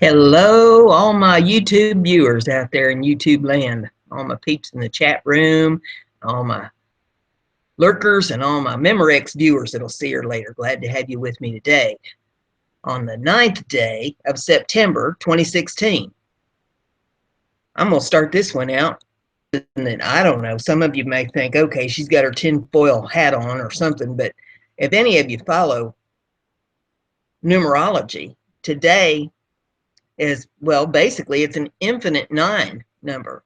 Hello, all my YouTube viewers out there in YouTube land, all my peeps in the chat room, all my lurkers, and all my Memorex viewers that'll see her later. Glad to have you with me today on the 9th day of September 2016. I'm going to start this one out. And then, I don't know, some of you may think, okay, she's got her tinfoil hat on or something, but if any of you follow numerology, today is, well, basically it's an infinite 9 number.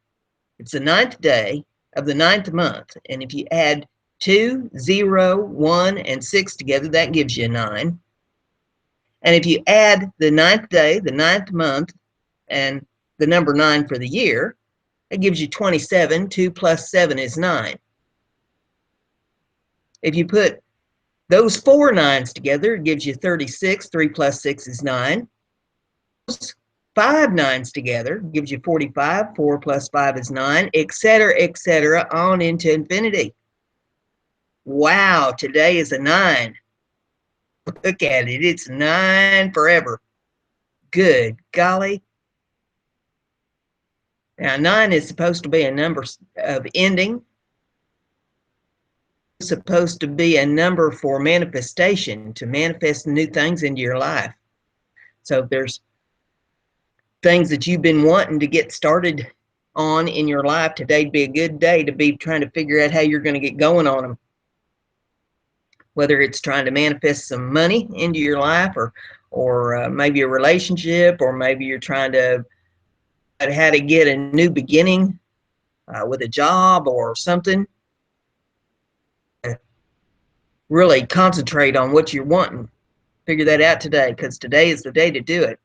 It's the 9th day of the 9th month, and if you add 2, 0, 1, and 6 together, that gives you 9. And if you add the 9th day, the 9th month, and the number 9 for the year, it gives you 27. 2 plus 7 is 9. If you put those 4 9s together, it gives you 36. 3 plus 6 is 9. 5 9s together gives you 45. 4 plus 5 is 9, etc., on into infinity. Wow, today is a 9. Look at it. It's 9 forever. Good golly. Now, 9 is supposed to be a number of ending. It's supposed to be a number for manifestation, to manifest new things into your life. So if there's things that you've been wanting to get started on in your life, today'd be a good day to be trying to figure out how you're going to get going on them. Whether it's trying to manifest some money into your life, or maybe a relationship, or maybe you're trying to how to get a new beginning with a job or something. Really concentrate on what you're wanting. Figure that out today, because today is the day to do it.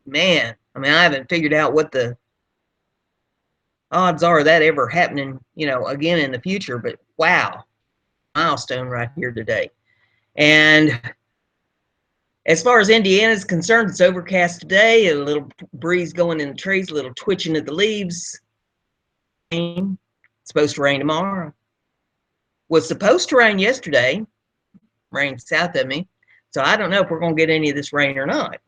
Man, I mean, I haven't figured out what the odds are of that ever happening, again in the future, but wow, milestone right here today. And as far as Indiana is concerned, it's overcast today, a little breeze going in the trees, a little twitching of the leaves. It's supposed to rain tomorrow. Was supposed to rain yesterday, rained south of me, so I don't know if we're going to get any of this rain or not.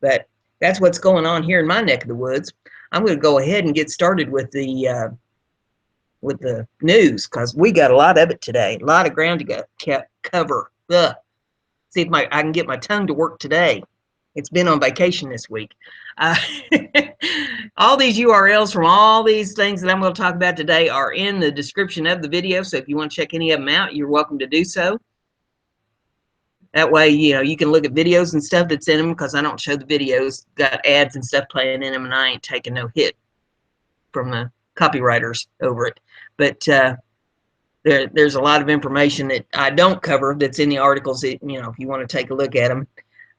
But that's what's going on here in my neck of the woods. I'm going to go ahead and get started with the news, because we got a lot of it today. A lot of ground to cover. Ugh. See if I can get my tongue to work today. It's been on vacation this week. All these URLs from all these things that I'm going to talk about today are in the description of the video. So if you want to check any of them out, you're welcome to do so. That way, you can look at videos and stuff that's in them, because I don't show the videos. Got ads and stuff playing in them, and I ain't taking no hit from the copywriters over it. But there's a lot of information that I don't cover that's in the articles that, if you want to take a look at them.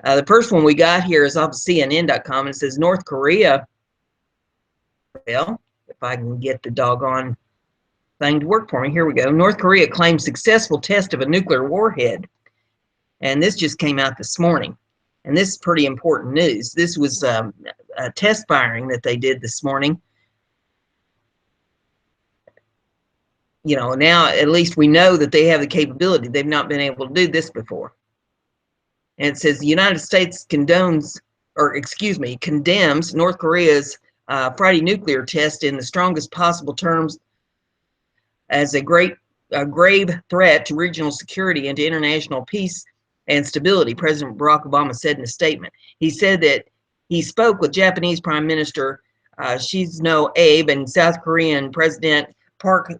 The first one we got here is off of CNN.com, and it says North Korea. Well, if I can get the doggone thing to work for me. Here we go. North Korea claims successful test of a nuclear warhead. And this just came out this morning. And this is pretty important news. This was a test firing that they did this morning. Now at least we know that they have the capability. They've not been able to do this before. And it says the United States condemns North Korea's Friday nuclear test in the strongest possible terms as a grave threat to regional security and to international peace and stability, President Barack Obama said in a statement. He said that he spoke with Japanese Prime Minister Shinzo Abe and South Korean President Park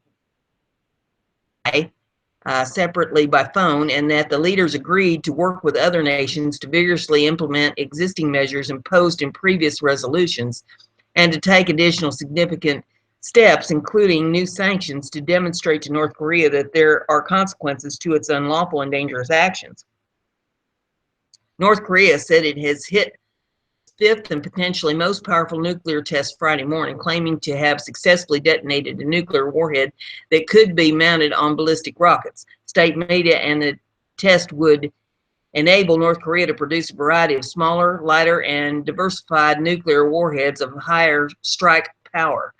separately by phone, and that the leaders agreed to work with other nations to vigorously implement existing measures imposed in previous resolutions and to take additional significant steps, including new sanctions, to demonstrate to North Korea that there are consequences to its unlawful and dangerous actions. North Korea said it has hit fifth and potentially most powerful nuclear test Friday morning, claiming to have successfully detonated a nuclear warhead that could be mounted on ballistic rockets. State media and the test would enable North Korea to produce a variety of smaller, lighter, and diversified nuclear warheads of higher strike power.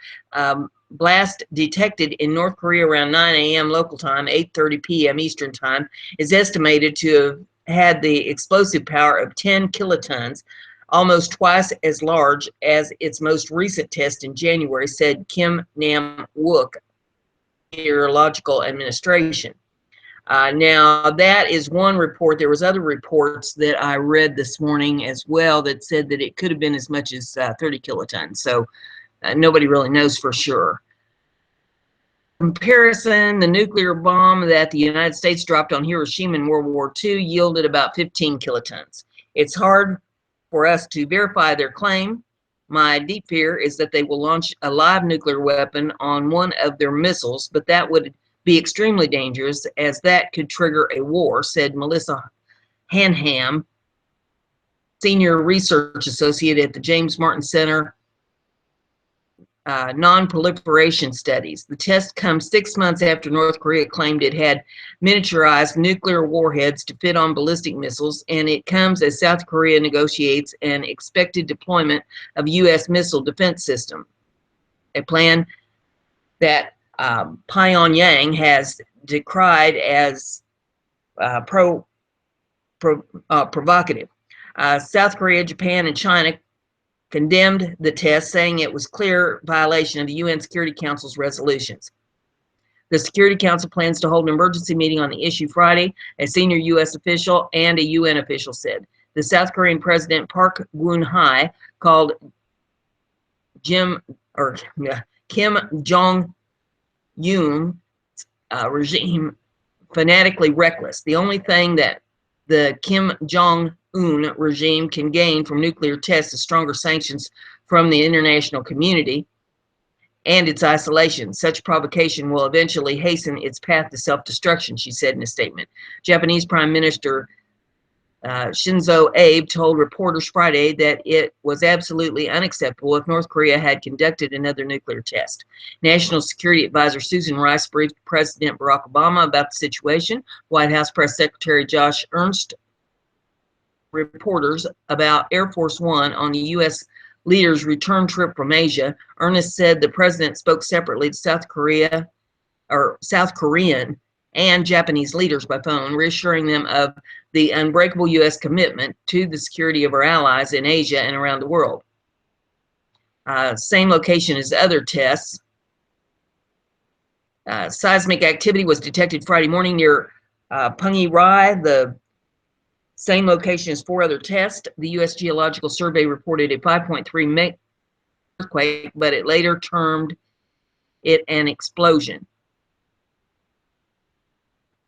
Blast detected in North Korea around 9 a.m. local time, 8:30 p.m. Eastern time, is estimated to have had the explosive power of 10 kilotons, almost twice as large as its most recent test in January, said Kim Nam-wook, Meteorological Administration. Now, that is one report. There was other reports that I read this morning as well that said that it could have been as much as 30 kilotons. So nobody really knows for sure. Comparison, the nuclear bomb that the United States dropped on Hiroshima in World War II yielded about 15 kilotons. It's hard for us to verify their claim. My deep fear is that they will launch a live nuclear weapon on one of their missiles, but that would be extremely dangerous, as that could trigger a war, said Melissa Hanham, senior research associate at the James Martin Center Non-Proliferation Studies. The test comes 6 months after North Korea claimed it had miniaturized nuclear warheads to fit on ballistic missiles, and it comes as South Korea negotiates an expected deployment of U.S. missile defense system, a plan that Pyongyang has decried as provocative. South Korea, Japan, and China condemned the test, saying it was clear violation of the UN Security Council's resolutions. The Security Council plans to hold an emergency meeting on the issue Friday, a senior U.S. official and a UN official said. The South Korean President Park Geun-hye called Kim Jong-un regime fanatically reckless. The only thing that the Kim Jong-un regime can gain from nuclear tests is stronger sanctions from the international community and its isolation. Such provocation will eventually hasten its path to self-destruction, she said in a statement. Japanese Prime Minister Shinzo Abe told reporters Friday that it was absolutely unacceptable if North Korea had conducted another nuclear test. National Security Advisor Susan Rice briefed President Barack Obama about the situation. White House Press Secretary Josh Earnest reporters about Air Force One on the U.S. leader's return trip from Asia. Earnest said the president spoke separately to South Korean and Japanese leaders by phone, reassuring them of the unbreakable U.S. commitment to the security of our allies in Asia and around the world. Same location as other tests. Seismic activity was detected Friday morning near Punggye-ri, the same location as 4 other tests. The U.S. Geological Survey reported a 5.3 earthquake, but it later termed it an explosion.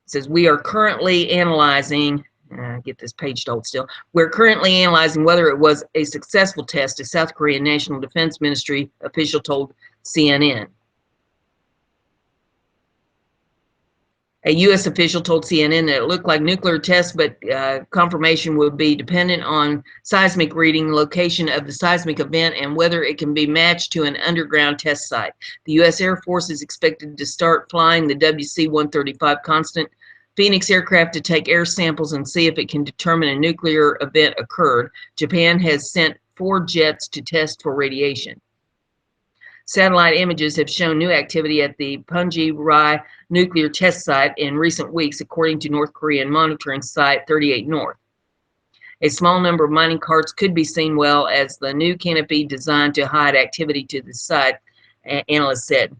It says, we are currently analyzing, get this page to hold still. We're currently analyzing whether it was a successful test, a South Korean National Defense Ministry official told CNN. A U.S. official told CNN that it looked like nuclear tests, but confirmation would be dependent on seismic reading, location of the seismic event, and whether it can be matched to an underground test site. The U.S. Air Force is expected to start flying the WC-135 Constant Phoenix aircraft to take air samples and see if it can determine a nuclear event occurred. Japan has sent 4 jets to test for radiation. Satellite images have shown new activity at the Punggye-ri nuclear test site in recent weeks, according to North Korean monitoring site 38 North. A small number of mining carts could be seen, well as the new canopy designed to hide activity to the site, analysts said.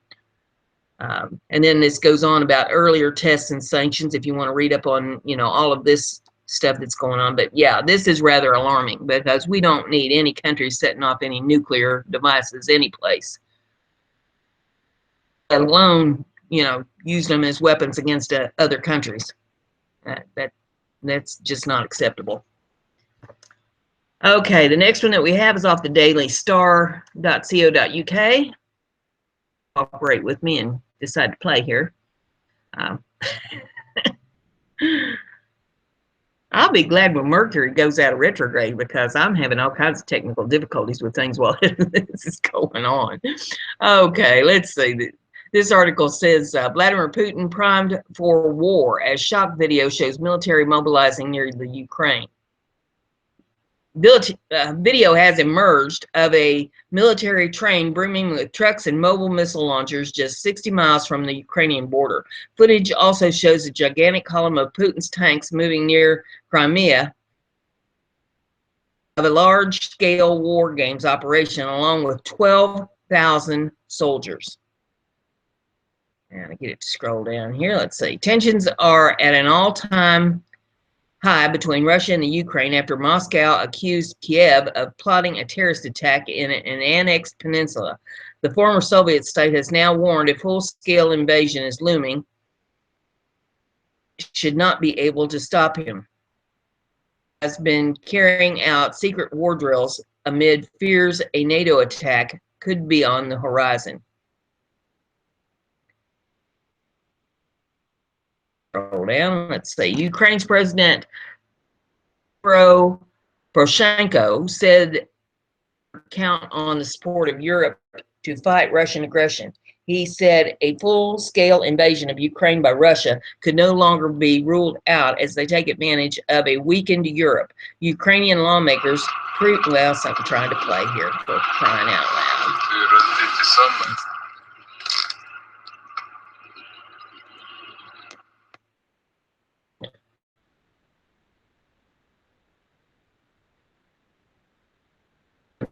And then this goes on about earlier tests and sanctions, if you want to read up on, all of this stuff that's going on. But yeah, this is rather alarming because we don't need any country setting off any nuclear devices any place, let alone, use them as weapons against other countries. That's just not acceptable. Okay, the next one that we have is off the dailystar.co.uk. Cooperate with me and decide to play here. I'll be glad when Mercury goes out of retrograde because I'm having all kinds of technical difficulties with things while this is going on. Okay, let's see. This article says Vladimir Putin primed for war as shock video shows military mobilizing near the Ukraine. Video has emerged of a military train brimming with trucks and mobile missile launchers just 60 miles from the Ukrainian border. Footage also shows a gigantic column of Putin's tanks moving near Crimea, of a large-scale war games operation along with 12,000 soldiers. And I get it to scroll down here. Let's see. Tensions are at an all-time high between Russia and the Ukraine after Moscow accused Kiev of plotting a terrorist attack in an annexed peninsula. The former Soviet state has now warned a full-scale invasion is looming. Should not be able to stop him. Has been carrying out secret war drills amid fears a NATO attack could be on the horizon. Scroll down. Let's see. Ukraine's President Poroshenko said count on the support of Europe to fight Russian aggression. He said a full-scale invasion of Ukraine by Russia could no longer be ruled out as they take advantage of a weakened Europe. Ukrainian lawmakers, well, something trying to play here for crying out loud.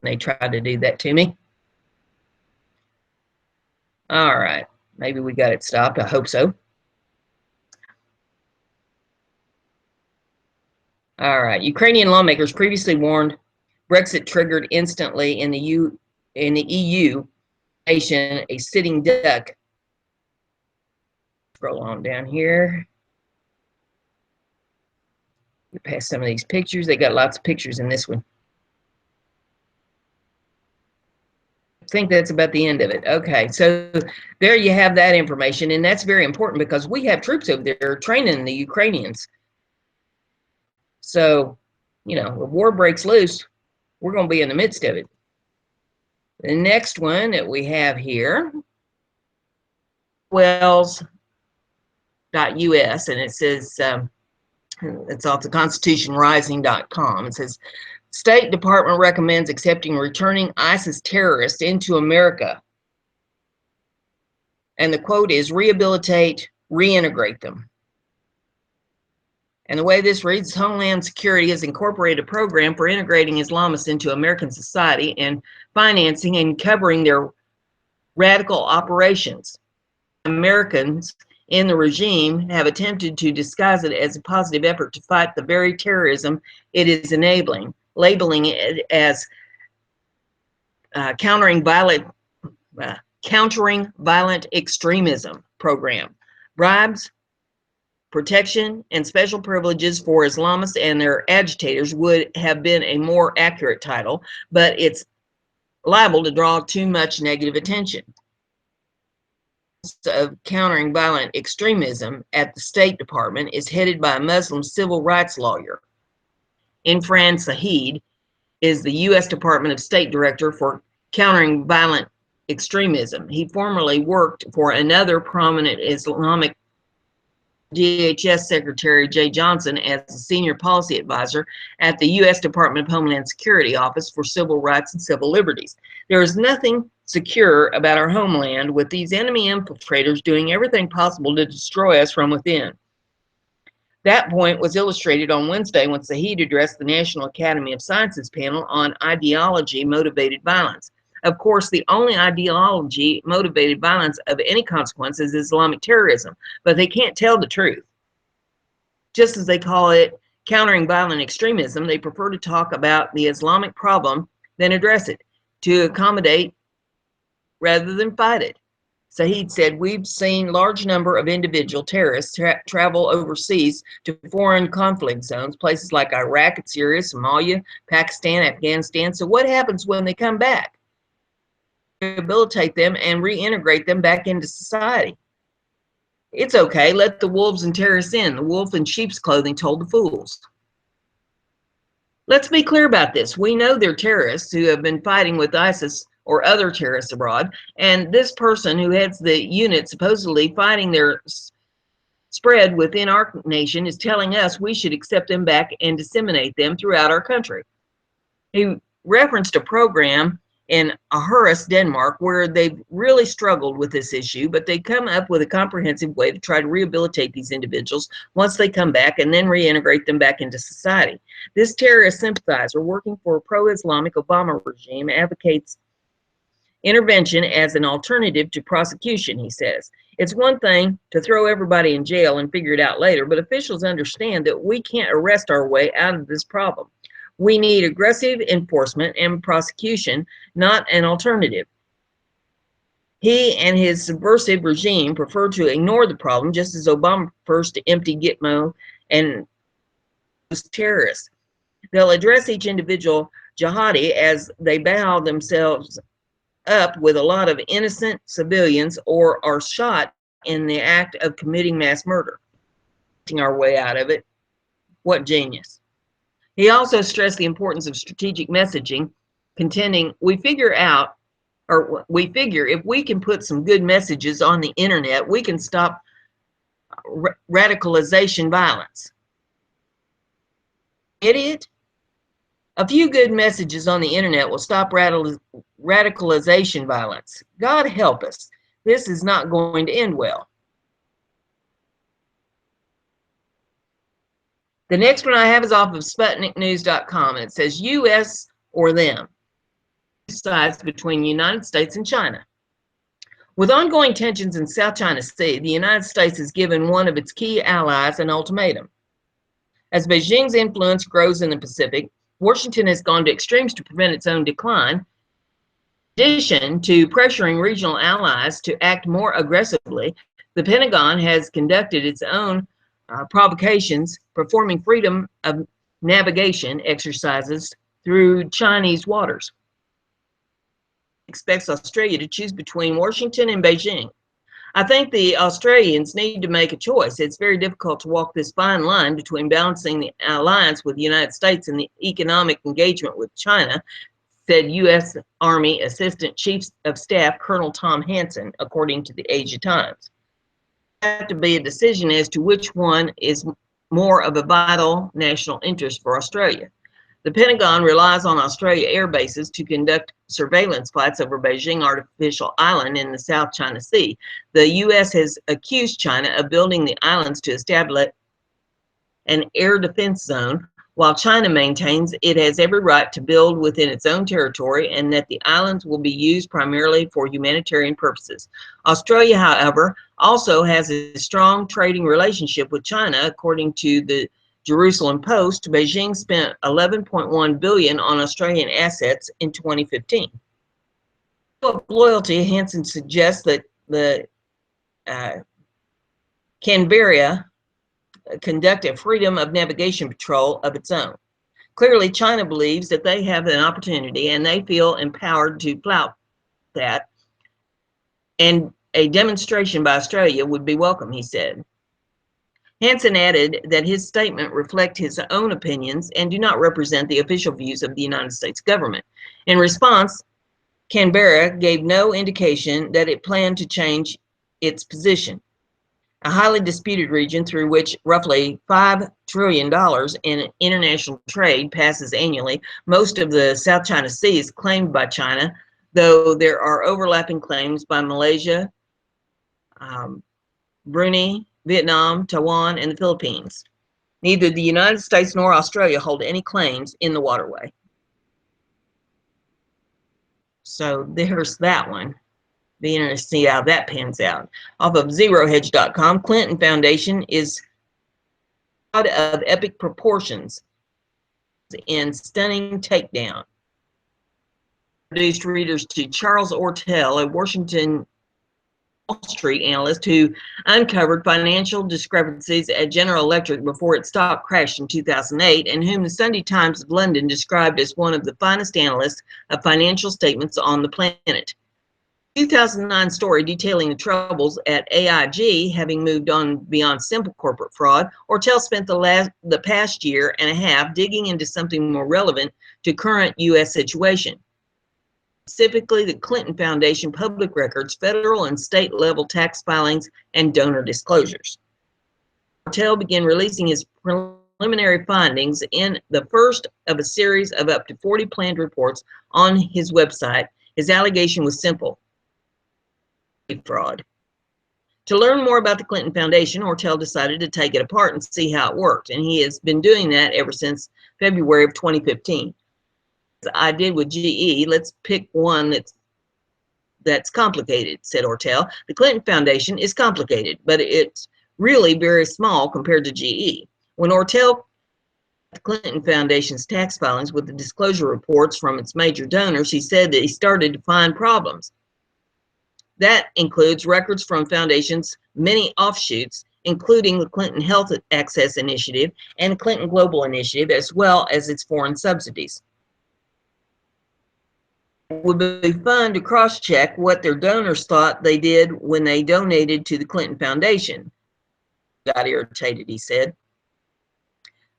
They tried to do that to me. All right, maybe we got it stopped. I hope so. All right, Ukrainian lawmakers previously warned Brexit triggered instantly in the EU nation a sitting duck. Scroll on down here. Get past some of these pictures. They got lots of pictures in this one. I think that's about the end of it. Okay, so there you have that information, and that's very important because we have troops over there training the Ukrainians. So, you know, if war breaks loose, we're going to be in the midst of it. The next one that we have here, wells.us, and it says, it's off the constitutionrising.com. It says, State Department recommends accepting returning ISIS terrorists into America. And the quote is, rehabilitate, reintegrate them. And the way this reads, Homeland Security has incorporated a program for integrating Islamists into American society and financing and covering their radical operations. Americans in the regime have attempted to disguise it as a positive effort to fight the very terrorism it is enabling, labeling it as countering violent extremism program. Bribes, protection, and special privileges for Islamists and their agitators would have been a more accurate title, but it's liable to draw too much negative attention. Of countering violent extremism at the State Department is headed by a Muslim civil rights lawyer. Imran Saeed is the U.S. Department of State Director for Countering Violent Extremism. He formerly worked for another prominent Islamic DHS Secretary Jay Johnson as a senior policy advisor at the U.S. Department of Homeland Security Office for Civil Rights and Civil Liberties. There is nothing secure about our homeland, with these enemy infiltrators doing everything possible to destroy us from within. That point was illustrated on Wednesday when Saeed addressed the National Academy of Sciences panel on ideology-motivated violence. Of course, the only ideology-motivated violence of any consequence is Islamic terrorism, but they can't tell the truth. Just as they call it countering violent extremism, they prefer to talk about the Islamic problem than address it, to accommodate rather than fight it. Saeed said, we've seen large number of individual terrorists travel overseas to foreign conflict zones, places like Iraq, Syria, Somalia, Pakistan, Afghanistan. So what happens when they come back? Rehabilitate them and reintegrate them back into society. It's okay, let the wolves and terrorists in. The wolf in sheep's clothing told the fools. Let's be clear about this. We know they're terrorists who have been fighting with ISIS or other terrorists abroad, and this person who heads the unit supposedly fighting their spread within our nation is telling us we should accept them back and disseminate them throughout our country. He referenced a program in Aarhus, Denmark, where they've really struggled with this issue, but they come up with a comprehensive way to try to rehabilitate these individuals once they come back and then reintegrate them back into society. This terrorist sympathizer working for a pro-Islamic Obama regime advocates intervention as an alternative to prosecution, he says. It's one thing to throw everybody in jail and figure it out later, but officials understand that we can't arrest our way out of this problem. We need aggressive enforcement and prosecution, not an alternative. He and his subversive regime prefer to ignore the problem, just as Obama prefers to empty Gitmo and terrorists. They'll address each individual jihadi as they bow themselves up with a lot of innocent civilians or are shot in the act of committing mass murder. Our way out of it. What genius. He also stressed the importance of strategic messaging, contending, we figure if we can put some good messages on the internet, we can stop radicalization violence. Idiot. A few good messages on the internet will stop radicalization violence. God help us. This is not going to end well. The next one I have is off of SputnikNews.com. It says U.S. or them. Sides between the United States and China. With ongoing tensions in South China Sea, the United States has given one of its key allies an ultimatum. As Beijing's influence grows in the Pacific, Washington has gone to extremes to prevent its own decline. In addition to pressuring regional allies to act more aggressively, the Pentagon has conducted its own provocations, performing freedom of navigation exercises through Chinese waters. Expects Australia to choose between Washington and Beijing. I think the Australians need to make a choice. It's very difficult to walk this fine line between balancing the alliance with the United States and the economic engagement with China, said U.S. Army Assistant Chief of Staff Colonel Tom Hansen, according to the Asia Times. There has to be a decision as to which one is more of a vital national interest for Australia. The Pentagon relies on Australia air bases to conduct surveillance flights over Beijing Artificial Island in the South China Sea. The U.S. has accused China of building the islands to establish an air defense zone, while China maintains it has every right to build within its own territory and that the islands will be used primarily for humanitarian purposes. Australia, however, also has a strong trading relationship with China, according to the Jerusalem Post. Beijing spent $11.1 billion on Australian assets in 2015. Of loyalty, Hansen suggests that the Canberra conduct a freedom of navigation patrol of its own. Clearly, China believes that they have an opportunity and they feel empowered to flout that, and a demonstration by Australia would be welcome, he said. Hansen added that his statement reflects his own opinions and do not represent the official views of the United States government. In response, Canberra gave no indication that it planned to change its position. A highly disputed region through which roughly $5 trillion in international trade passes annually, most of the South China Sea is claimed by China, though there are overlapping claims by Malaysia, Brunei, Vietnam, Taiwan, and the Philippines. Neither the United States nor Australia hold any claims in the waterway. So there's that one. Be interested to see how that pans out. Off of ZeroHedge.com, Clinton Foundation is of epic proportions in stunning takedown. Introduced readers to Charles Ortel, a Washington Wall Street analyst who uncovered financial discrepancies at General Electric before its stock crashed in 2008, and whom the Sunday Times of London described as one of the finest analysts of financial statements on the planet. 2009 story detailing the troubles at AIG having moved on beyond simple corporate fraud, Ortel spent the past year and a half digging into something more relevant to current U.S. situation, specifically the Clinton Foundation public records, federal and state level tax filings, and donor disclosures. Ortel began releasing his preliminary preliminary findings in the first of a series of up to 40 planned reports on his website. His allegation was simple: fraud. To learn more about the Clinton Foundation, Ortel decided to take it apart and see how it worked, and he has been doing that ever since February of 2015. As I did with GE, let's pick one that's complicated, said Ortel. The Clinton Foundation is complicated, but it's really very small compared to GE. When Ortel the Clinton Foundation's tax filings with the disclosure reports from its major donors, he said that he started to find problems. That includes records from Foundation's many offshoots, including the Clinton Health Access Initiative and the Clinton Global Initiative, as well as its foreign subsidies. It would be fun to cross-check what their donors thought they did when they donated to the Clinton Foundation. Got irritated, he said.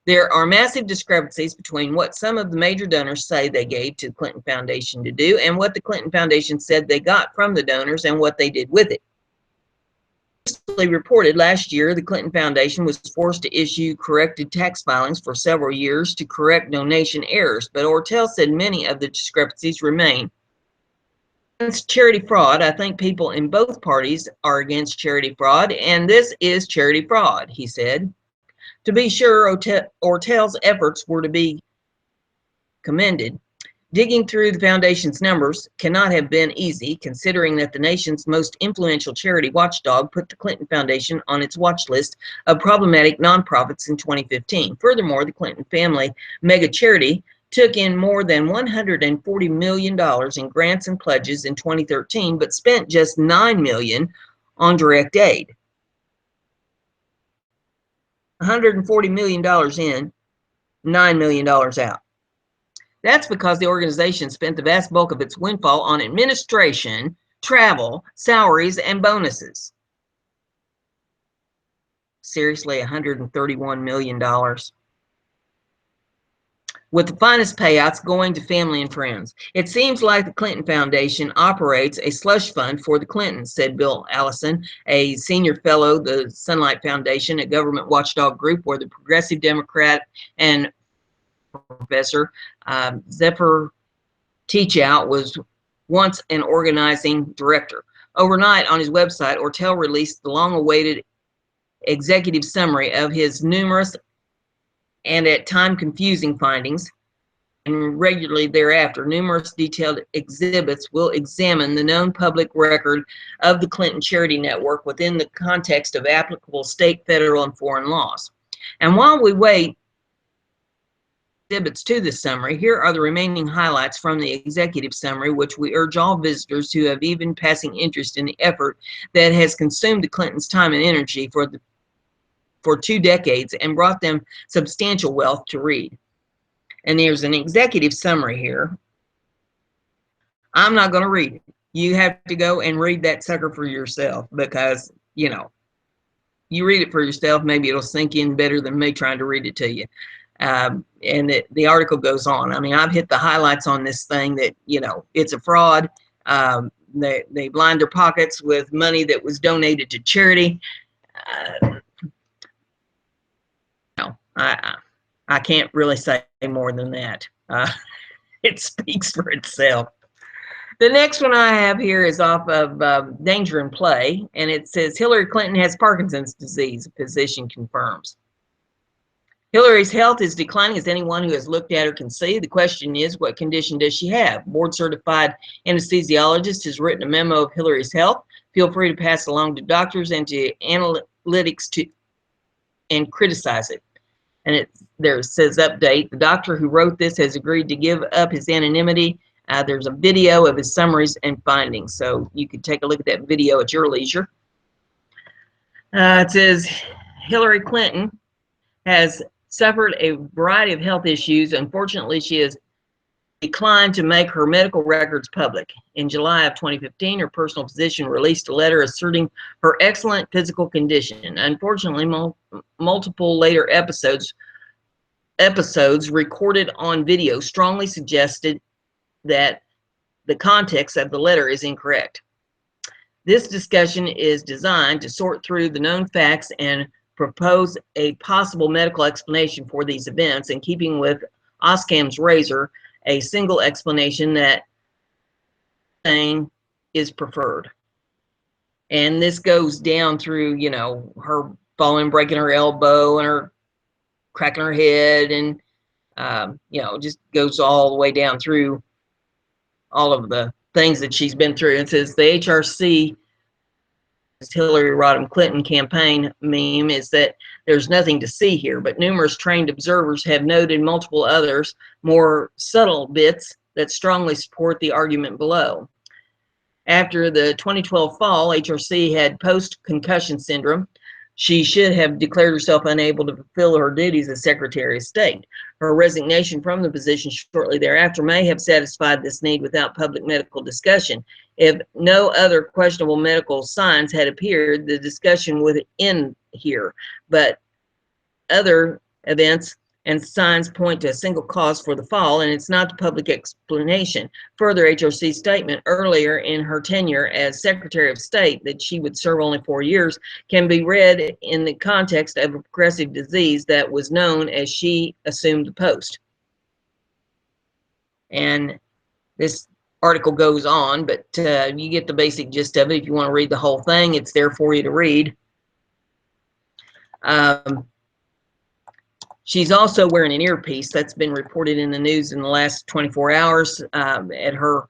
There are massive discrepancies between what some of the major donors say they gave to the Clinton Foundation to do and what the Clinton Foundation said they got from the donors and what they did with it. Reported last year, the Clinton Foundation was forced to issue corrected tax filings for several years to correct donation errors, but Ortel said many of the discrepancies remain. Against charity fraud, I think people in both parties are against charity fraud, and this is charity fraud, he said. To be sure, Ortel's efforts were to be commended. Digging through the Foundation's numbers cannot have been easy, considering that the nation's most influential charity watchdog put the Clinton Foundation on its watch list of problematic nonprofits in 2015. Furthermore, the Clinton family mega charity took in more than $140 million in grants and pledges in 2013, but spent just $9 million on direct aid. $140 million in, $9 million out. That's because the organization spent the vast bulk of its windfall on administration, travel, salaries, and bonuses. Seriously, $131 million. With the finest payouts going to family and friends. It seems like the Clinton Foundation operates a slush fund for the Clintons, said Bill Allison, a senior fellow, the Sunlight Foundation, a government watchdog group where the progressive Democrat and Professor Zephyr Teachout was once an organizing director. Overnight on his website, Ortel released the long-awaited executive summary of his numerous and at times confusing findings, and regularly thereafter, numerous detailed exhibits will examine the known public record of the Clinton Charity Network within the context of applicable state, federal, and foreign laws. And while we wait exhibits to this summary, here are the remaining highlights from the executive summary, which we urge all visitors who have even passing interest in the effort that has consumed the Clintons' time and energy for 2 decades and brought them substantial wealth to read. And there's an executive summary here. I'm not going to read it. You have to go and read that sucker for yourself, because, you know, you read it for yourself, maybe it'll sink in better than me trying to read it to you. And the article goes on. I mean, I've hit the highlights on this thing that, you know, it's a fraud. They lined their pockets with money that was donated to charity. I can't really say more than that. It speaks for itself. The next one I have here is off of Danger and Play, and it says Hillary Clinton has Parkinson's disease, physician confirms. Hillary's health is declining, as anyone who has looked at her can see. The question is, what condition does she have? Board-certified anesthesiologist has written a memo of Hillary's health. Feel free to pass it along to doctors and to analytics and criticize it. And there says update. The doctor who wrote this has agreed to give up his anonymity. There's a video of his summaries and findings, so you can take a look at that video at your leisure. It says Hillary Clinton has suffered a variety of health issues. Unfortunately, she has declined to make her medical records public. In July of 2015, her personal physician released a letter asserting her excellent physical condition. Unfortunately, multiple later episodes recorded on video strongly suggested that the context of the letter is incorrect. This discussion is designed to sort through the known facts and propose a possible medical explanation for these events, in keeping with Occam's razor, a single explanation that thing is preferred. And this goes down through, you know, her falling, breaking her elbow, and her cracking her head, and you know, just goes all the way down through all of the things that she's been through. It says the HRC Hillary Rodham Clinton campaign meme is that there's nothing to see here, but numerous trained observers have noted multiple others, more subtle bits that strongly support the argument below. After the 2012 fall, HRC had post-concussion syndrome. She should have declared herself unable to fulfill her duties as Secretary of State. Her resignation from the position shortly thereafter may have satisfied this need without public medical discussion. If no other questionable medical signs had appeared, the discussion would end here. But other events and signs point to a single cause for the fall, and it's not the public explanation. Further, HRC's statement earlier in her tenure as Secretary of State that she would serve only 4 years can be read in the context of a progressive disease that was known as she assumed the post. And this article goes on, but you get the basic gist of it. If you want to read the whole thing, it's there for you to read. She's also wearing an earpiece. That's been reported in the news in the last 24 hours at her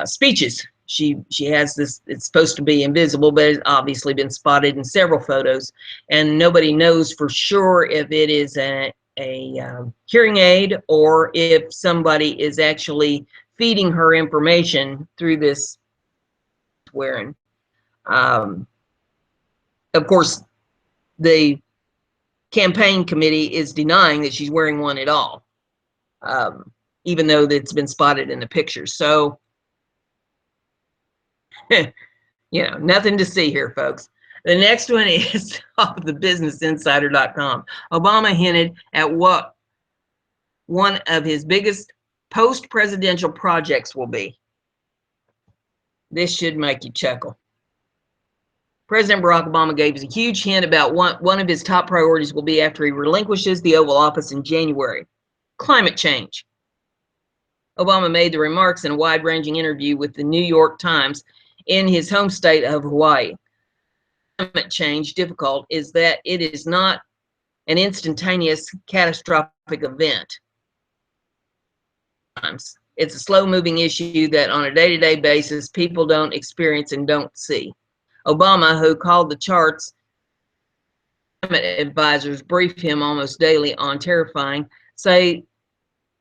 speeches. She has this, it's supposed to be invisible, but it's obviously been spotted in several photos, and nobody knows for sure if it is a hearing aid or if somebody is actually feeding her information through this wearing. Of course, the campaign committee is denying that she's wearing one at all, even though it's been spotted in the pictures. So, you know, nothing to see here, folks. The next one is off of the businessinsider.com. Obama hinted at what one of his biggest post-presidential projects will be. This should make you chuckle. President Barack Obama gave us a huge hint about one of his top priorities will be after he relinquishes the Oval Office in January: climate change. Obama made the remarks in a wide-ranging interview with the New York Times in his home state of Hawaii. Climate change difficult is that it is not an instantaneous catastrophic event. It's a slow-moving issue that on a day-to-day basis people don't experience and don't see. Obama, who called the charts, climate advisors brief him almost daily on terrifying, say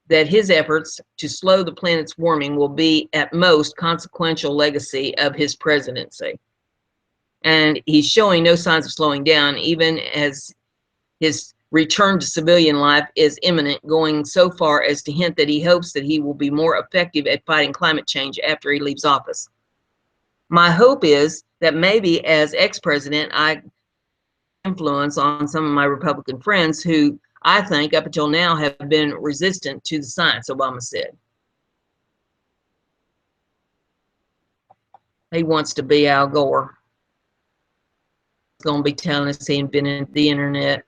that his efforts to slow the planet's warming will be at most consequential legacy of his presidency. And he's showing no signs of slowing down, even as his return to civilian life is imminent, going so far as to hint that he hopes that he will be more effective at fighting climate change after he leaves office. My hope is that maybe as ex-president, I influence on some of my Republican friends who I think up until now have been resistant to the science, Obama said. He wants to be Al Gore. He's going to be telling us he invented the internet.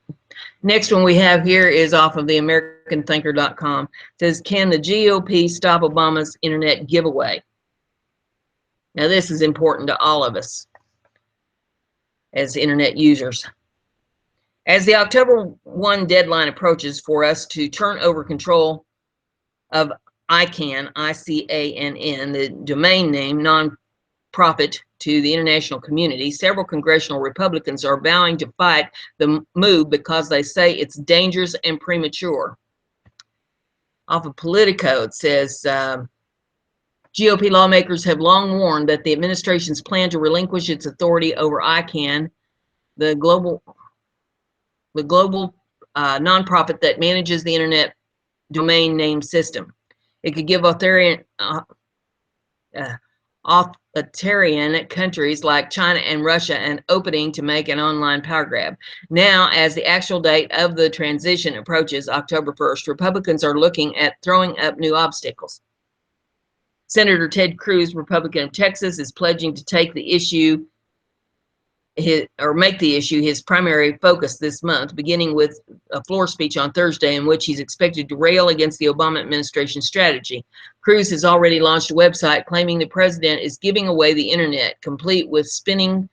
Next one we have here is off of the AmericanThinker.com. It says, can the GOP stop Obama's internet giveaway? Now, this is important to all of us as internet users. As the October 1 deadline approaches for us to turn over control of ICANN, I-C-A-N-N, the domain name nonprofit, to the international community, several congressional Republicans are vowing to fight the move because they say it's dangerous and premature. Off of Politico, it says, GOP lawmakers have long warned that the administration's plan to relinquish its authority over ICANN, the global nonprofit that manages the internet domain name system. It could give authoritarian countries like China and Russia an opening to make an online power grab. Now, as the actual date of the transition approaches, October 1st, Republicans are looking at throwing up new obstacles. Senator Ted Cruz, Republican of Texas, is pledging to take the issue make the issue his primary focus this month, beginning with a floor speech on Thursday in which he's expected to rail against the Obama administration strategy. Cruz has already launched a website claiming the president is giving away the internet, complete with spinning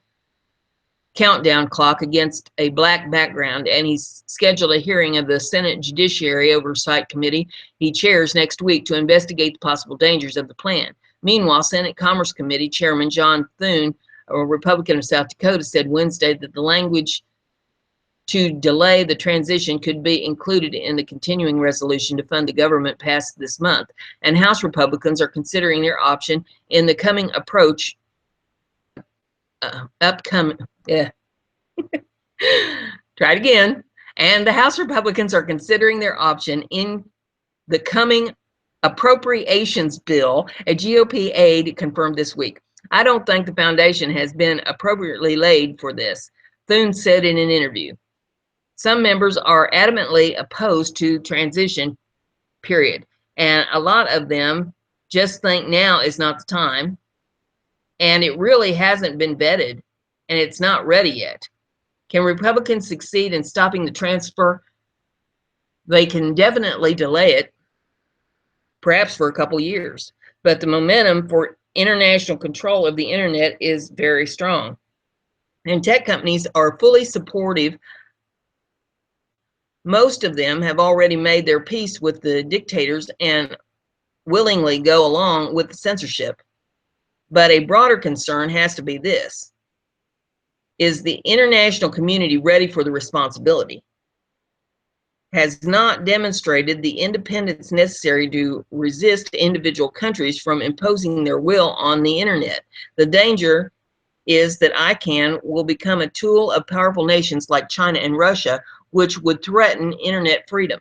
countdown clock against a black background, and he's scheduled a hearing of the Senate Judiciary Oversight Committee he chairs next week to investigate the possible dangers of the plan. Meanwhile, Senate Commerce Committee Chairman John Thune, a Republican of South Dakota, said Wednesday that the language to delay the transition could be included in the continuing resolution to fund the government passed this month, and House Republicans are considering their option in the coming approach upcoming. Yeah. Try it again. And the House Republicans are considering their option in the coming appropriations bill, a GOP aide confirmed this week. I don't think the foundation has been appropriately laid for this, Thune said in an interview. Some members are adamantly opposed to transition, period. And a lot of them just think now is not the time. And it really hasn't been vetted, and it's not ready yet. Can Republicans succeed in stopping the transfer? They can definitely delay it, perhaps for a couple years. But the momentum for international control of the internet is very strong. And tech companies are fully supportive. Most of them have already made their peace with the dictators and willingly go along with the censorship. But a broader concern has to be this. Is the international community ready for the responsibility? Has not demonstrated the independence necessary to resist individual countries from imposing their will on the internet. The danger is that ICANN will become a tool of powerful nations like China and Russia, which would threaten internet freedom.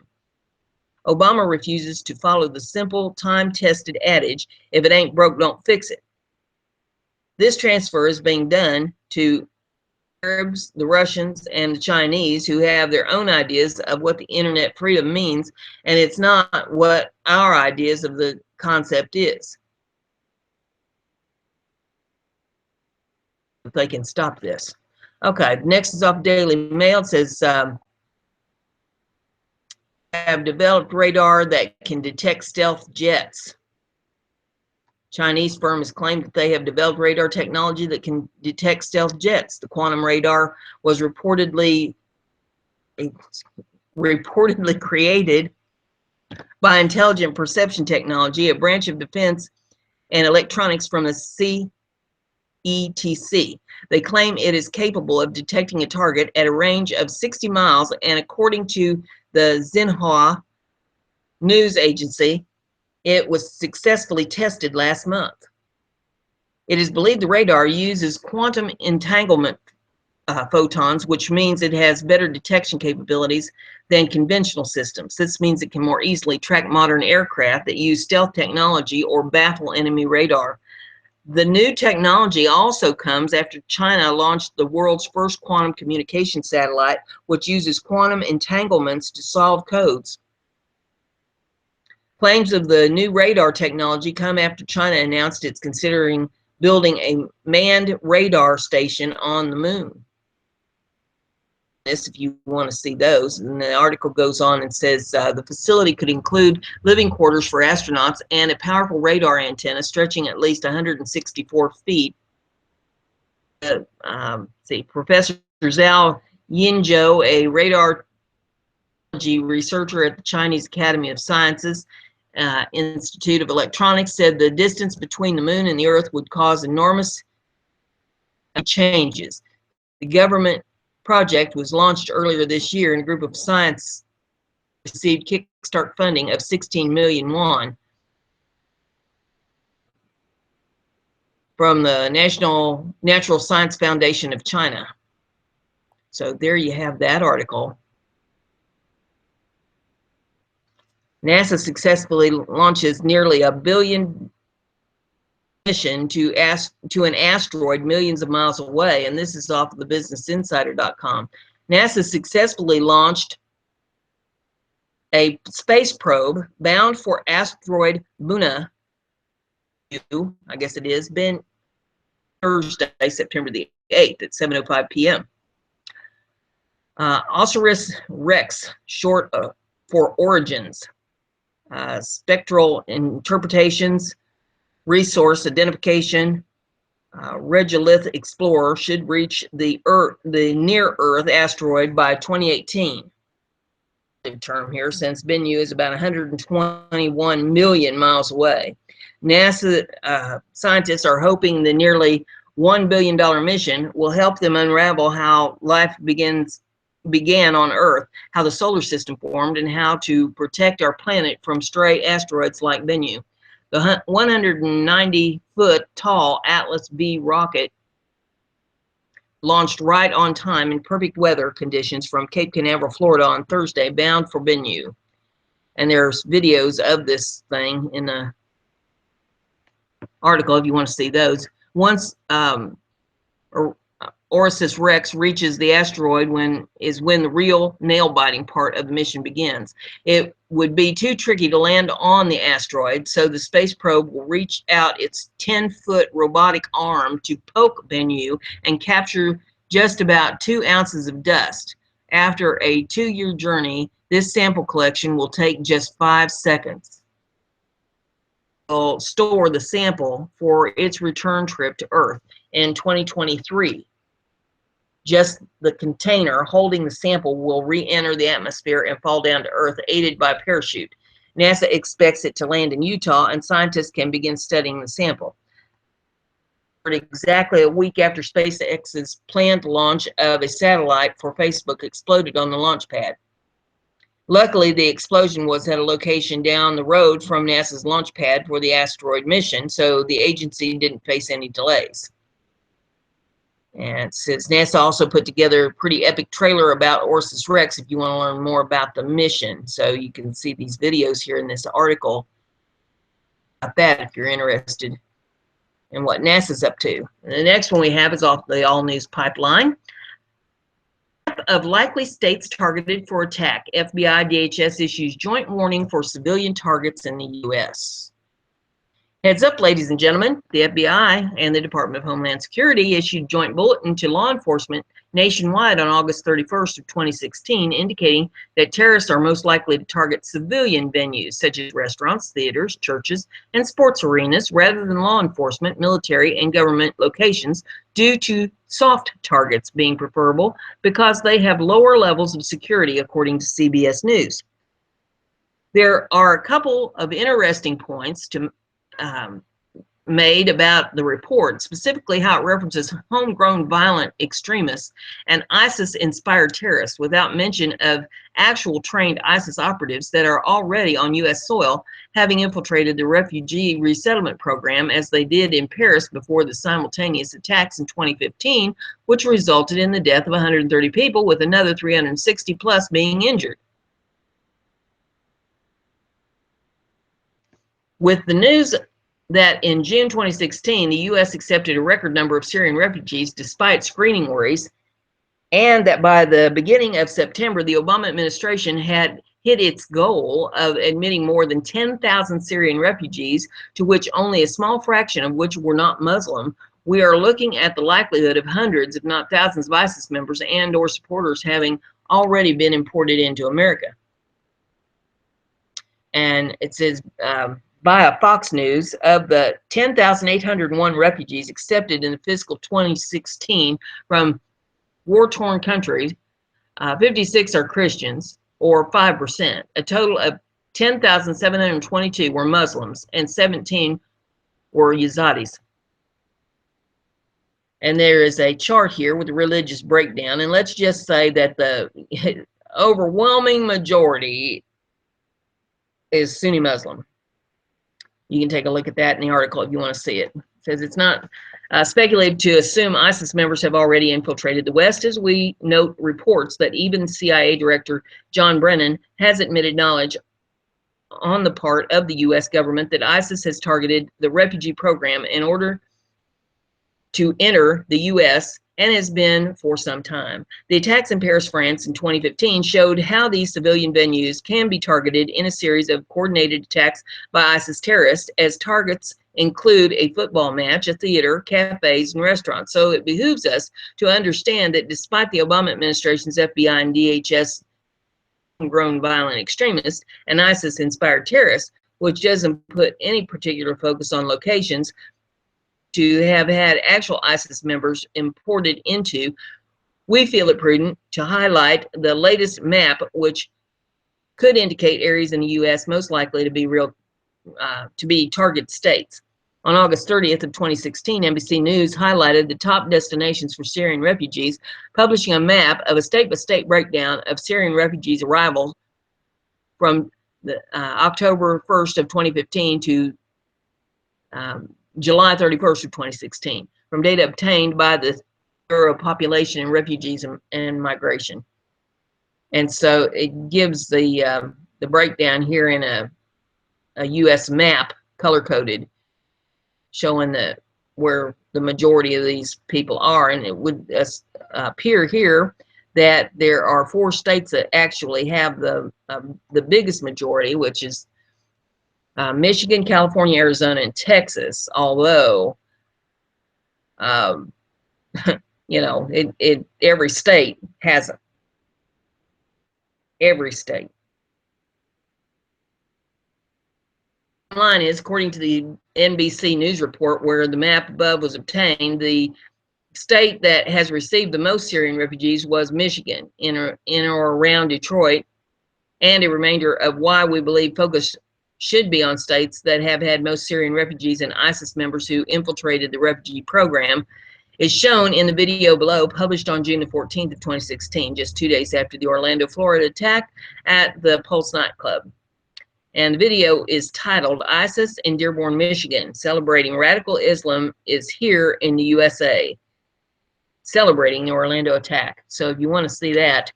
Obama refuses to follow the simple, time-tested adage, if it ain't broke, don't fix it. This transfer is being done to Arabs, the Russians, and the Chinese, who have their own ideas of what the internet freedom means, and it's not what our ideas of the concept is. If they can stop this. Okay, next is off Daily Mail. It says, have developed radar that can detect stealth jets. Chinese firm has claimed that they have developed radar technology that can detect stealth jets. The quantum radar was reportedly created by Intelligent Perception Technology, a branch of defense and electronics from the CETC. They claim it is capable of detecting a target at a range of 60 miles, and according to the Xinhua news agency, it was successfully tested last month. It is believed the radar uses quantum entanglement photons, which means it has better detection capabilities than conventional systems. This means it can more easily track modern aircraft that use stealth technology or baffle enemy radar. The new technology also comes after China launched the world's first quantum communication satellite, which uses quantum entanglements to solve codes. Claims of the new radar technology come after China announced it's considering building a manned radar station on the moon. If you want to see those, and the article goes on and says the facility could include living quarters for astronauts and a powerful radar antenna stretching at least 164 feet. Professor Zhao Yinzhou, a radar researcher at the Chinese Academy of Sciences Institute of Electronics, said the distance between the moon and the Earth would cause enormous changes. The government project was launched earlier this year, and a group of scientists received kickstart funding of 16 million won from the National Natural Science Foundation of China. So there you have that article. NASA successfully launches nearly $1 billion mission to an asteroid millions of miles away, and this is off of the businessinsider.com. NASA successfully launched a space probe bound for asteroid Buna, I guess it is, been Thursday, September the 8th at 7:05 p.m. Osiris-Rex, short for Origins, spectral interpretations, resource identification, regolith explorer should reach the near-Earth asteroid by 2018. Term here, since Bennu is about 121 million miles away. NASA scientists are hoping the nearly $1 billion mission will help them unravel how life began on Earth, how the solar system formed, and how to protect our planet from stray asteroids like Bennu. The 190-foot tall Atlas V rocket launched right on time in perfect weather conditions from Cape Canaveral, Florida on Thursday, bound for Bennu. And there's videos of this thing in the article if you want to see those. Once Osiris Rex reaches the asteroid when the real nail-biting part of the mission begins. It would be too tricky to land on the asteroid, so the space probe will reach out its 10-foot robotic arm to poke Bennu and capture just about 2 ounces of dust. After a 2-year journey, this sample collection will take just 5 seconds. We'll store the sample for its return trip to Earth in 2023. Just the container holding the sample will re-enter the atmosphere and fall down to Earth, aided by parachute. NASA expects it to land in Utah, and scientists can begin studying the sample. Exactly a week after SpaceX's planned launch of a satellite for Facebook exploded on the launch pad. Luckily, the explosion was at a location down the road from NASA's launch pad for the asteroid mission, so the agency didn't face any delays. And it says NASA also put together a pretty epic trailer about Osiris Rex if you want to learn more about the mission. So you can see these videos here in this article about that if you're interested in what NASA's up to. And the next one we have is off the All News Pipeline. Of likely states targeted for attack. FBI DHS issues joint warning for civilian targets in the U.S. Heads up, ladies and gentlemen, the FBI and the Department of Homeland Security issued joint bulletin to law enforcement nationwide on August 31st of 2016, indicating that terrorists are most likely to target civilian venues such as restaurants, theaters, churches, and sports arenas rather than law enforcement, military, and government locations due to soft targets being preferable because they have lower levels of security, according to CBS News. There are a couple of interesting points made about the report, specifically how it references homegrown violent extremists and ISIS-inspired terrorists without mention of actual trained ISIS operatives that are already on U.S. soil, having infiltrated the refugee resettlement program as they did in Paris before the simultaneous attacks in 2015, which resulted in the death of 130 people with another 360 plus being injured. With the news that in June 2016, the U.S. accepted a record number of Syrian refugees despite screening worries, and that by the beginning of September, the Obama administration had hit its goal of admitting more than 10,000 Syrian refugees, to which only a small fraction of which were not Muslim, we are looking at the likelihood of hundreds, if not thousands, of ISIS members and or supporters having already been imported into America. And it says, via Fox News, of the 10,801 refugees accepted in the fiscal 2016 from war-torn countries, 56 are Christians, or 5%. A total of 10,722 were Muslims, and 17 were Yazidis. And there is a chart here with a religious breakdown, and let's just say that the overwhelming majority is Sunni Muslim. You can take a look at that in the article if you want to see it. It says it's not speculated to assume ISIS members have already infiltrated the West, as we note reports that even CIA Director John Brennan has admitted knowledge on the part of the U.S. government that ISIS has targeted the refugee program in order to enter the U.S. and has been for some time. The attacks in Paris, France in 2015 showed how these civilian venues can be targeted in a series of coordinated attacks by ISIS terrorists as targets include a football match, a theater, cafes, and restaurants. So it behooves us to understand that despite the Obama administration's FBI and DHS grown violent extremists and ISIS-inspired terrorists, which doesn't put any particular focus on locations, to have had actual ISIS members imported into, we feel it prudent to highlight the latest map, which could indicate areas in the U.S. most likely to be target states. On August 30th of 2016, NBC News highlighted the top destinations for Syrian refugees, publishing a map of a state-by-state breakdown of Syrian refugees' arrivals from the, October 1st of 2015 to July 31st of 2016, from data obtained by the Bureau of Population and Refugees and Migration. And so it gives the breakdown here in a U.S. map, color-coded, showing where the majority of these people are. And it would appear here that there are 4 states that actually have the biggest majority, which is Michigan, California, Arizona, and Texas. Although, you know, every state has them. Every state. Line is, according to the NBC News report where the map above was obtained, the state that has received the most Syrian refugees was Michigan, in or around Detroit, and a remainder of why we believe focus should be on states that have had most Syrian refugees and ISIS members who infiltrated the refugee program is shown in the video below, published on June the 14th of 2016, just 2 days after the Orlando, Florida attack at the Pulse nightclub. And the video is titled "ISIS in Dearborn, Michigan, Celebrating Radical Islam is Here in the USA, Celebrating the Orlando Attack." So if you want to see that,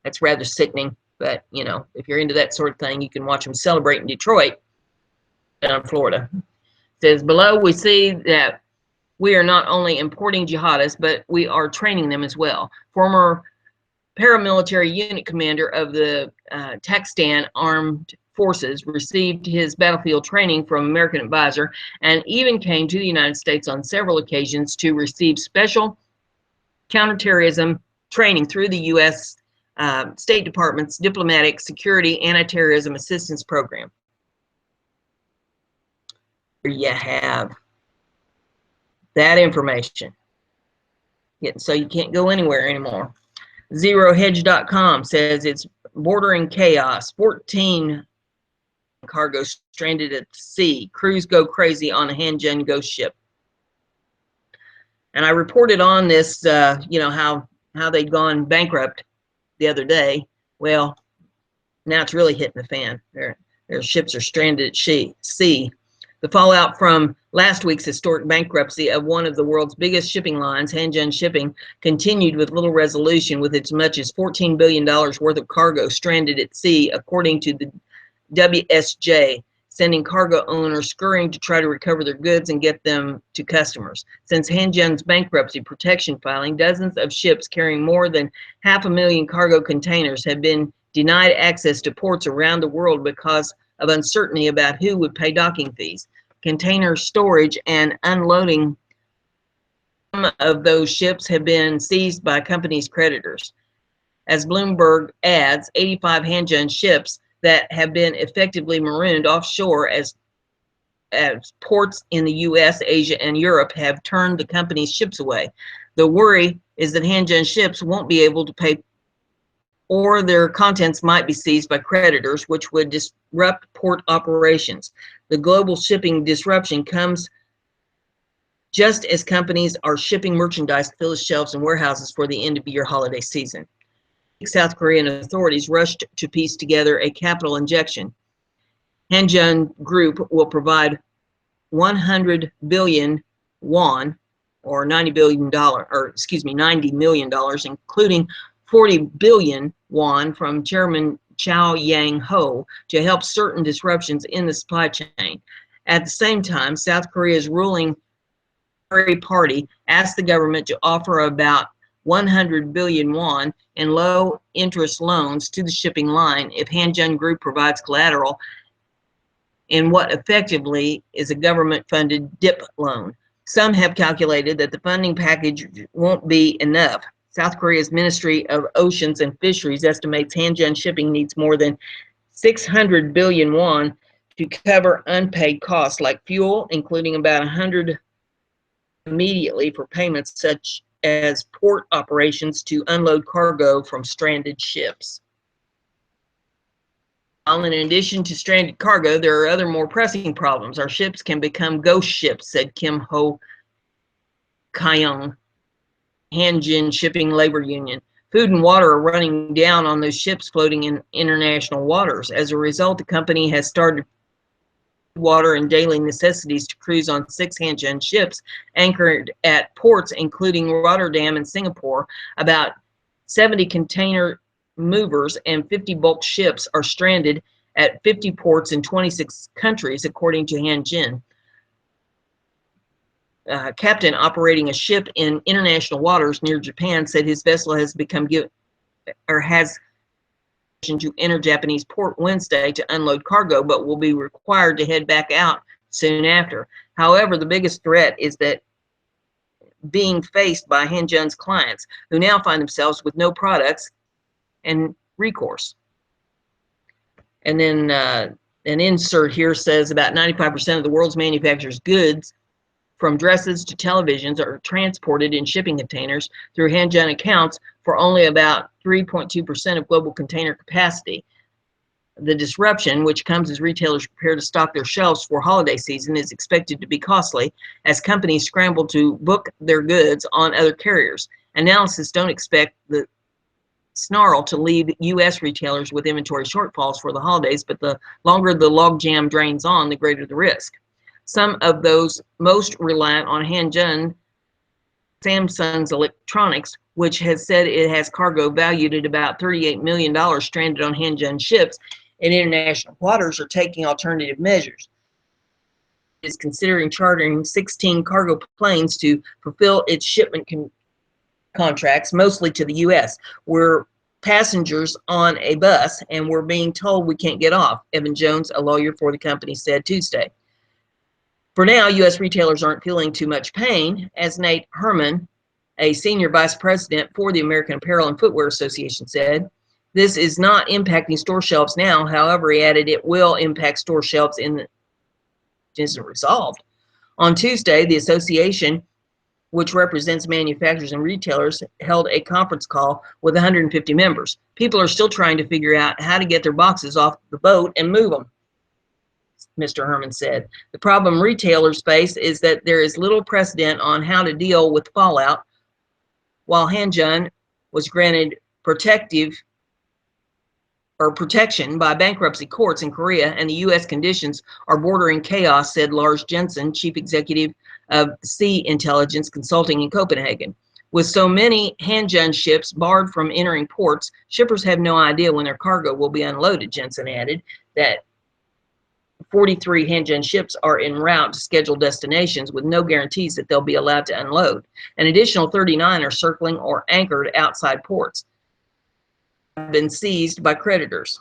that's rather sickening. But, you know, if you're into that sort of thing, you can watch them celebrate in Detroit, down in Florida. It says, below we see that we are not only importing jihadists, but we are training them as well. Former paramilitary unit commander of the Pakistan Armed Forces received his battlefield training from American Advisor and even came to the United States on several occasions to receive special counterterrorism training through the U.S. State Department's Diplomatic Security Anti-Terrorism Assistance Program. There you have that information. So you can't go anywhere anymore. ZeroHedge.com says it's bordering chaos. 14 cargo stranded at sea. Crews go crazy on a Hanjin ghost ship. And I reported on this, you know, how they'd gone bankrupt the other day. Well, now it's really hitting the fan. Their ships are stranded at sea. The fallout from last week's historic bankruptcy of one of the world's biggest shipping lines, Hanjin Shipping, continued with little resolution, with as much as $14 billion worth of cargo stranded at sea, according to the WSJ, sending cargo owners scurrying to try to recover their goods and get them to customers. Since Hanjin's bankruptcy protection filing, dozens of ships carrying more than 500,000 cargo containers have been denied access to ports around the world because of uncertainty about who would pay docking fees. Container storage and unloading some of those ships have been seized by companies' creditors. As Bloomberg adds, 85 Hanjin ships that have been effectively marooned offshore as ports in the U.S., Asia, and Europe have turned the company's ships away. The worry is that Hanjin ships won't be able to pay, or their contents might be seized by creditors, which would disrupt port operations. The global shipping disruption comes just as companies are shipping merchandise to fill the shelves and warehouses for the end-of-year holiday season. South Korean authorities rushed to piece together a capital injection. Hanjin Group will provide 100 billion won, or $90 million, including 40 billion won from Chairman Chow Yang-ho, to help certain disruptions in the supply chain. At the same time, South Korea's ruling party asked the government to offer about 100 billion won in low-interest loans to the shipping line if Hanjin Group provides collateral in what effectively is a government-funded DIP loan. Some have calculated that the funding package won't be enough. South Korea's Ministry of Oceans and Fisheries estimates Hanjin Shipping needs more than 600 billion won to cover unpaid costs like fuel, including about 100 immediately for payments such as port operations to unload cargo from stranded ships. In addition to stranded cargo, there are other more pressing problems. Our ships can become ghost ships, said Kim Ho Kyung, Hanjin Shipping Labor Union. Food and water are running down on those ships floating in international waters. As a result, the company has started water and daily necessities to cruise on 6 Hanjin ships anchored at ports including Rotterdam and Singapore. About 70 container movers and 50 bulk ships are stranded at 50 ports in 26 countries, according to Hanjin. Captain operating a ship in international waters near Japan said his vessel has to enter Japanese port Wednesday to unload cargo, but will be required to head back out soon after. However, the biggest threat is that being faced by Hanjin's clients, who now find themselves with no products and recourse. And then an insert here says about 95% of the world's manufactured goods, from dresses to televisions, are transported in shipping containers through Hanjin accounts for only about 3.2% of global container capacity. The disruption, which comes as retailers prepare to stock their shelves for holiday season, is expected to be costly as companies scramble to book their goods on other carriers. Analysts don't expect the snarl to leave U.S. retailers with inventory shortfalls for the holidays, but the longer the logjam drains on, the greater the risk. Some of those most reliant on Hanjin, Samsung's Electronics, which has said it has cargo valued at about $38 million stranded on Hanjin ships in international waters, are taking alternative measures. It is considering chartering 16 cargo planes to fulfill its shipment contracts, mostly to the U.S. We're passengers on a bus, and we're being told we can't get off, Evan Jones, a lawyer for the company, said Tuesday. For now, U.S. retailers aren't feeling too much pain, as Nate Herman, a senior vice president for the American Apparel and Footwear Association, said. This is not impacting store shelves now. However, he added it will impact store shelves in the isn't resolved. On Tuesday, the association, which represents manufacturers and retailers, held a conference call with 150 members. People are still trying to figure out how to get their boxes off the boat and move them, Mr. Herman said. The problem retailers face is that there is little precedent on how to deal with fallout. While Hanjin was granted protection by bankruptcy courts in Korea, and the U.S. conditions are bordering chaos, said Lars Jensen, chief executive of Sea Intelligence Consulting in Copenhagen. With so many Hanjin ships barred from entering ports, shippers have no idea when their cargo will be unloaded, Jensen added. That 43 Hanjin ships are en route to scheduled destinations with no guarantees that they'll be allowed to unload. An additional 39 are circling or anchored outside ports, have been seized by creditors.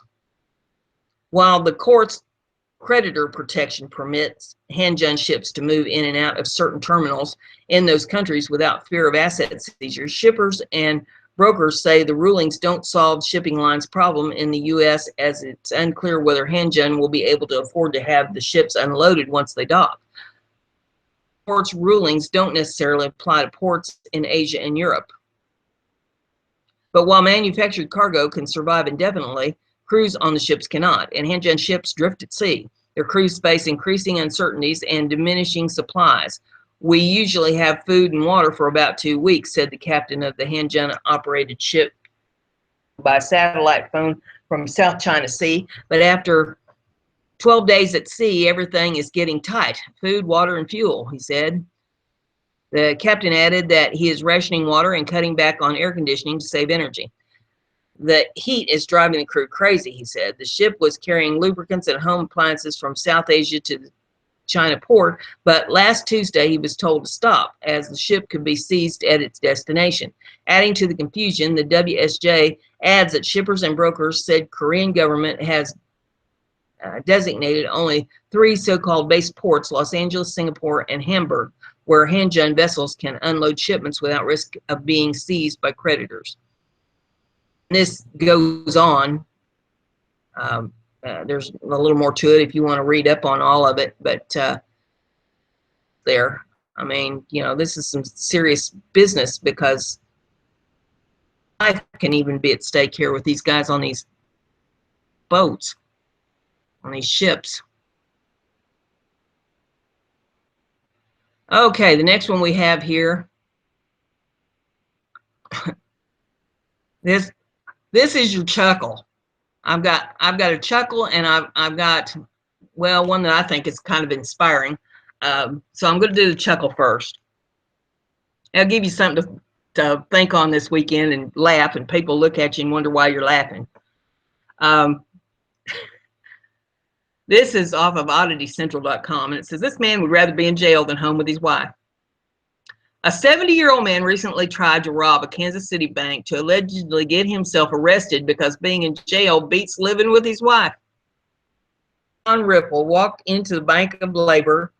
While the court's creditor protection permits Hanjin ships to move in and out of certain terminals in those countries without fear of asset seizures, shippers and brokers say the rulings don't solve shipping lines' problem in the U.S., as it's unclear whether Hanjin will be able to afford to have the ships unloaded once they dock. Ports rulings don't necessarily apply to ports in Asia and Europe. But while manufactured cargo can survive indefinitely, crews on the ships cannot, and Hanjin ships drift at sea. Their crews face increasing uncertainties and diminishing supplies. We usually have food and water for about 2 weeks, said the captain of the Hanjin-operated ship by satellite phone from South China Sea. But after 12 days at sea, everything is getting tight. Food, water, and fuel, he said. The captain added that he is rationing water and cutting back on air conditioning to save energy. The heat is driving the crew crazy, he said. The ship was carrying lubricants and home appliances from South Asia to the China port, but last Tuesday he was told to stop as the ship could be seized at its destination. Adding to the confusion, the WSJ adds that shippers and brokers said Korean government has designated only 3 so-called base ports, Los Angeles, Singapore, and Hamburg, where hand-done vessels can unload shipments without risk of being seized by creditors. This goes on. There's a little more to it if you want to read up on all of it, but there, I mean, you know, this is some serious business, because life can even be at stake here with these guys on these boats, on these ships. Okay, the next one we have here. This is your chuckle. I've got a chuckle, and I've got, well, one that I think is kind of inspiring. So I'm going to do the chuckle first. I'll give you something to think on this weekend and laugh, and people look at you and wonder why you're laughing. This is off of odditycentral.com, and it says, this man would rather be in jail than home with his wife. A 70-year-old man recently tried to rob a Kansas City bank to allegedly get himself arrested because being in jail beats living with his wife. John Ripple walked into the Bank of Labor,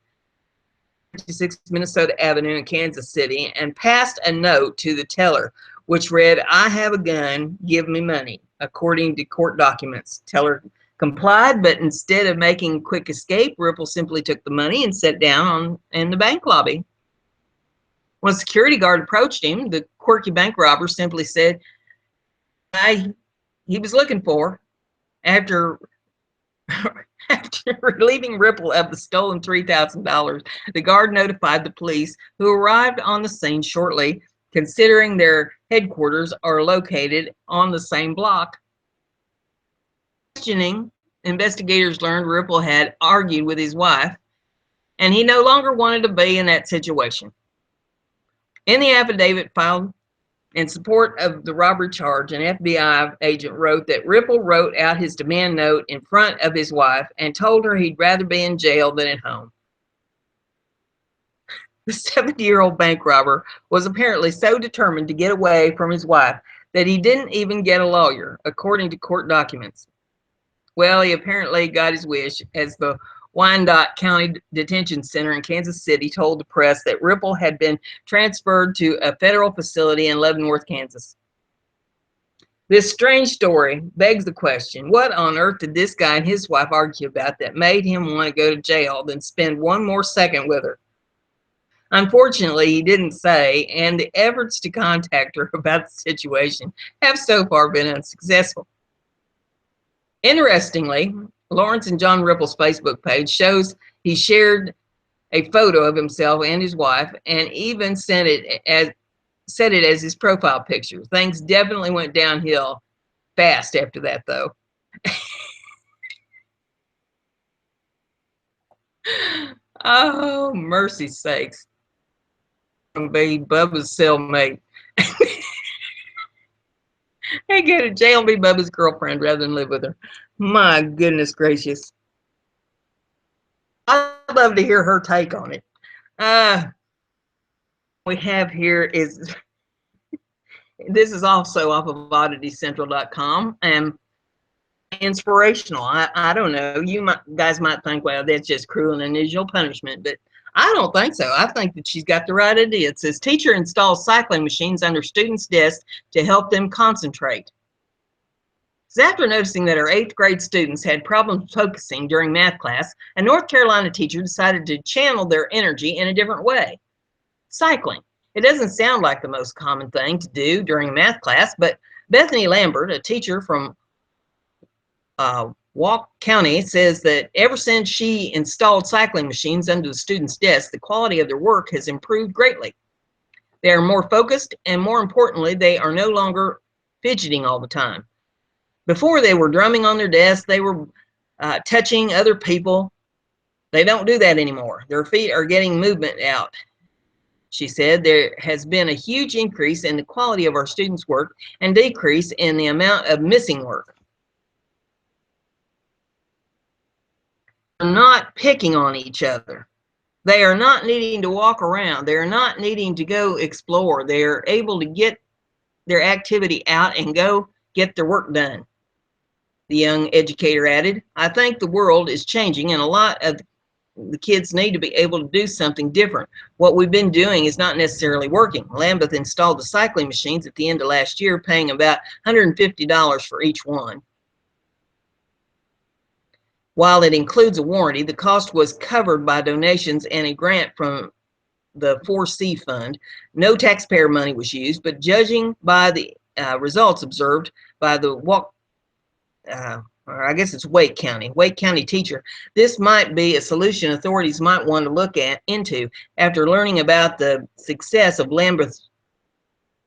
56 Minnesota Avenue in Kansas City, and passed a note to the teller, which read, "I have a gun, give me money," according to court documents. Teller complied, but instead of making a quick escape, Ripple simply took the money and sat down in the bank lobby. When a security guard approached him, the quirky bank robber simply said he was looking for. After relieving Ripple of the stolen $3,000, the guard notified the police, who arrived on the scene shortly, considering their headquarters are located on the same block. Questioning, investigators learned Ripple had argued with his wife, and he no longer wanted to be in that situation. In the affidavit filed in support of the robbery charge, an FBI agent wrote that Ripple wrote out his demand note in front of his wife and told her he'd rather be in jail than at home. The 70-year-old bank robber was apparently so determined to get away from his wife that he didn't even get a lawyer, according to court documents. Well, he apparently got his wish, as the Wyandotte County Detention Center in Kansas City told the press that Ripple had been transferred to a federal facility in Leavenworth, Kansas. This strange story begs the question, what on earth did this guy and his wife argue about that made him want to go to jail than spend one more second with her? Unfortunately, he didn't say, and the efforts to contact her about the situation have so far been unsuccessful. Interestingly, Lawrence and John Ripple's Facebook page shows he shared a photo of himself and his wife, and even set it as his profile picture. Things definitely went downhill fast after that, though. Oh, mercy sakes. Be Bubba's cellmate. Hey, go to jail and be Bubba's girlfriend rather than live with her. My goodness gracious. I'd love to hear her take on it. We have here is, this is also off of odditycentral.com, and inspirational. I don't know. You guys might think, well, that's just cruel and unusual punishment, but I don't think so. I think that she's got the right idea. It says, teacher installs cycling machines under students' desks to help them concentrate. After noticing that our 8th grade students had problems focusing during math class, a North Carolina teacher decided to channel their energy in a different way. Cycling. It doesn't sound like the most common thing to do during a math class, but Bethany Lambert, a teacher from Walk County, says that ever since she installed cycling machines under the students' desks, the quality of their work has improved greatly. They are more focused, and more importantly, they are no longer fidgeting all the time. Before, they were drumming on their desks, they were touching other people. They don't do that anymore. Their feet are getting movement out. She said there has been a huge increase in the quality of our students' work and decrease in the amount of missing work. They're not picking on each other. They are not needing to walk around. They are not needing to go explore. They are able to get their activity out and go get their work done. The young educator added, I think the world is changing and a lot of the kids need to be able to do something different. What we've been doing is not necessarily working. Lambeth installed the cycling machines at the end of last year, paying about $150 for each one. While it includes a warranty, the cost was covered by donations and a grant from the 4C fund. No taxpayer money was used, but judging by the results observed by the or I guess it's Wake County teacher, this might be a solution authorities might want to look into. After learning about the success of Lambeth,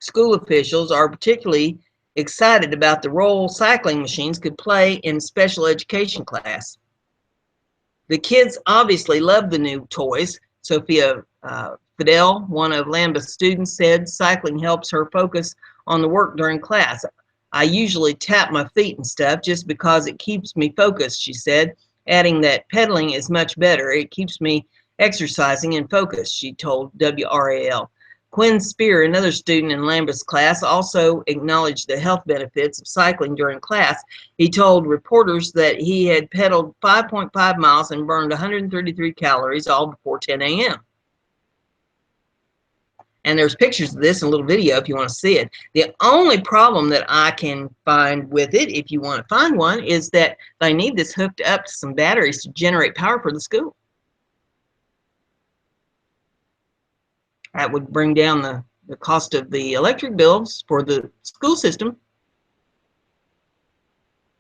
school officials are particularly excited about the role cycling machines could play in special education class. The kids obviously love the new toys. Sophia Fidel, one of Lambeth's students, said cycling helps her focus on the work during class. I usually tap my feet and stuff just because it keeps me focused, she said, adding that pedaling is much better. It keeps me exercising and focused, she told WRAL. Quinn Spear, another student in Lambeth's class, also acknowledged the health benefits of cycling during class. He told reporters that he had pedaled 5.5 miles and burned 133 calories all before 10 a.m. And there's pictures of this in a little video if you want to see it. The only problem that I can find with it, if you want to find one, is that they need this hooked up to some batteries to generate power for the school. That would bring down the cost of the electric bills for the school system.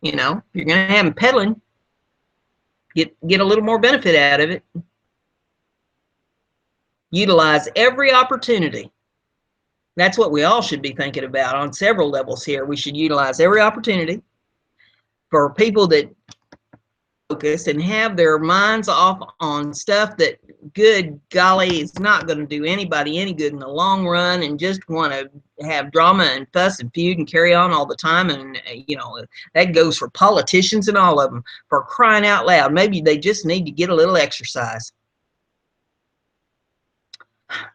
You know, if you're going to have them pedaling, get a little more benefit out of it. Utilize every opportunity. That's what we all should be thinking about on several levels here. We should utilize every opportunity for people that focus and have their minds off on stuff that, good golly, is not going to do anybody any good in the long run, and just want to have drama and fuss and feud and carry on all the time. And you know, that goes for politicians and all of them. For crying out loud, maybe they just need to get a little exercise.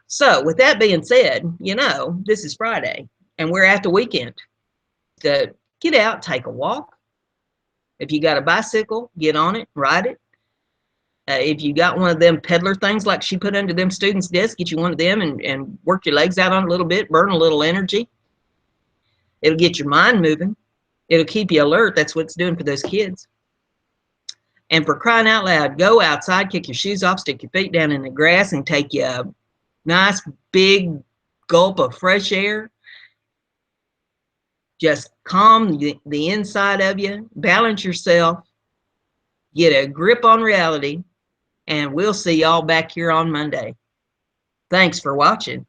So with that being said, you know, this is Friday and we're at the weekend. To get out, take a walk. If you got a bicycle, get on it, ride it. If you got one of them peddler things like she put under them students' desks, get you one of them and work your legs out on it a little bit, burn a little energy. It'll get your mind moving. It'll keep you alert. That's what it's doing for those kids. And for crying out loud, go outside, kick your shoes off, stick your feet down in the grass, and take you a nice big gulp of fresh air. Just calm the inside of you, balance yourself, get a grip on reality, and we'll see y'all back here on Monday. Thanks for watching.